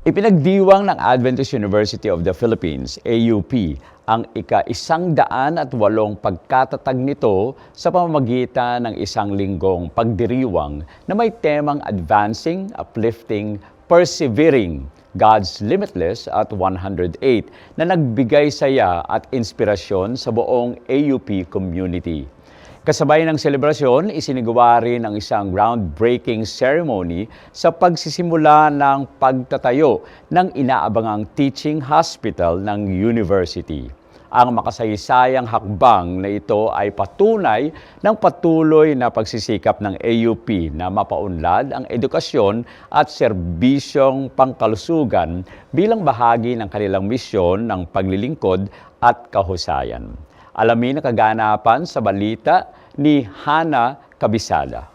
Ipinagdiwang ng Adventist University of the Philippines, AUP, ang ika-108 pagkatatag nito sa pamamagitan ng isang linggong pagdiriwang na may temang Advancing, Uplifting, Persevering, God's Limitless at 108 na nagbigay saya at inspirasyon sa buong AUP community. Kasabay ng selebrasyon, isinagawa rin ang isang groundbreaking ceremony sa pagsisimula ng pagtatayo ng inaabangang teaching hospital ng university. Ang makasaysayang hakbang na ito ay patunay ng patuloy na pagsisikap ng AUP na mapaunlad ang edukasyon at serbisyong pangkalusugan bilang bahagi ng kanilang misyon ng paglilingkod at kahusayan. Alamin ang kaganapan sa balita ni Hana Kabisala.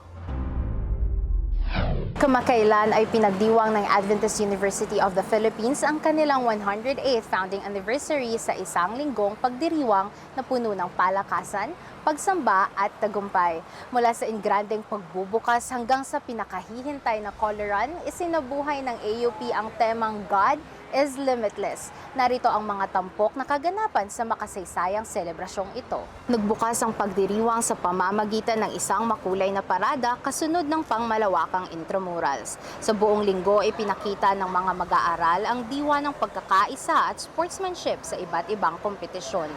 Kamakailan ay pinagdiwang ng Adventist University of the Philippines ang kanilang 108th founding anniversary sa isang linggong pagdiriwang na puno ng palakasan, pagsamba at tagumpay. Mula sa ingrandeng pagbubukas hanggang sa pinakahihintay na color run, isinabuhay ng AUP ang temang God is Limitless. Narito ang mga tampok na kaganapan sa makasaysayang selebrasyong ito. Nagbukas ang pagdiriwang sa pamamagitan ng isang makulay na parada kasunod ng pangmalawakang intramurals. Sa buong linggo ay pinakita ng mga mag-aaral ang diwa ng pagkakaisa at sportsmanship sa iba't ibang kompetisyon.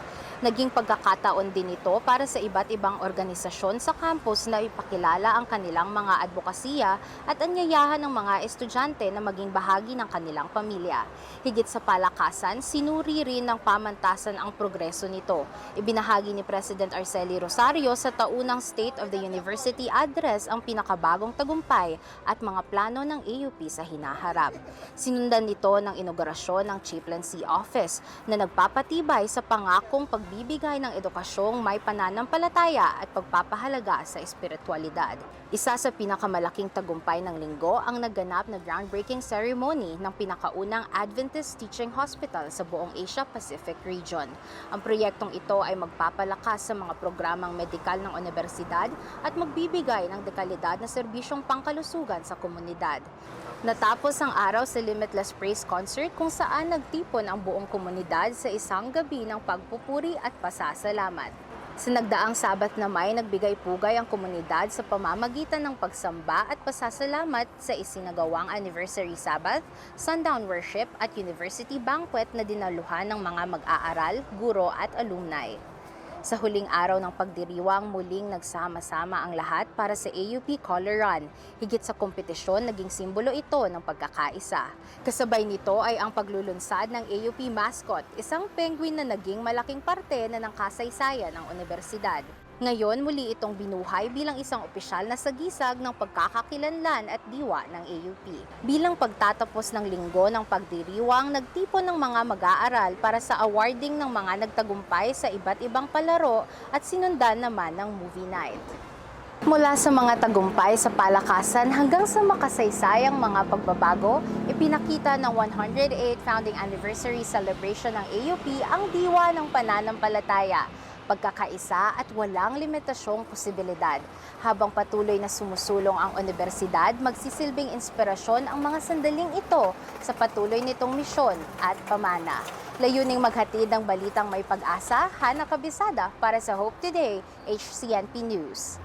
Naging pagkakataon din ito para sa iba't ibang organisasyon sa campus na ipakilala ang kanilang mga advokasya at anyayahan ng mga estudyante na maging bahagi ng kanilang pamilya. Higit sa palakasan, sinuri rin ng pamantasan ang progreso nito. Ibinahagi ni President Arceli Rosario sa taunang State of the University Address ang pinakabagong tagumpay at mga plano ng AUP sa hinaharap. Sinundan nito ng inaugurasyon ng Chaplaincy Office na nagpapatibay sa pangakong pagbibigay ng edukasyong may pananampalataya at pagpapahalaga sa espiritualidad. Isa sa pinakamalaking tagumpay ng linggo ang naganap na groundbreaking ceremony ng pinakaunang Adventist Teaching Hospital sa buong Asia-Pacific region. Ang proyektong ito ay magpapalakas sa mga programang medikal ng universidad at magbibigay ng dekalidad na serbisyong pangkalusugan sa komunidad. Natapos ang araw sa Limitless Praise Concert kung saan nagtipon ang buong komunidad sa isang gabi ng pagpupuri at pasasalamat. Sa nagdaang Sabat na May, nagbigay-pugay ang komunidad sa pamamagitan ng pagsamba at pasasalamat sa isinagawang Anniversary Sabbath, Sundown Worship at University Banquet na dinaluhan ng mga mag-aaral, guro at alumni. Sa huling araw ng pagdiriwang, muling nagsama-sama ang lahat para sa AUP Color Run. Higit sa kompetisyon, naging simbolo ito ng pagkakaisa. Kasabay nito ay ang paglulunsad ng AUP mascot, isang penguin na naging malaking parte na ng kasaysayan ng universidad. Ngayon, muli itong binuhay bilang isang opisyal na sagisag ng pagkakakilanlan at diwa ng AUP. Bilang pagtatapos ng linggo ng pagdiriwang, nagtipon ng mga mag-aaral para sa awarding ng mga nagtagumpay sa iba't ibang palaro at sinundan naman ng movie night. Mula sa mga tagumpay sa palakasan hanggang sa makasaysayang mga pagbabago, ipinakita ng 108th Founding Anniversary Celebration ng AUP ang diwa ng pananampalataya, pagkakaisa at walang limitasyong posibilidad. Habang patuloy na sumusulong ang universidad, magsisilbing inspirasyon ang mga sandaling ito sa patuloy nitong misyon at pamana. Layuning maghatid ng balitang may pag-asa, Hana Kabisada para sa Hope Today, HCNP News.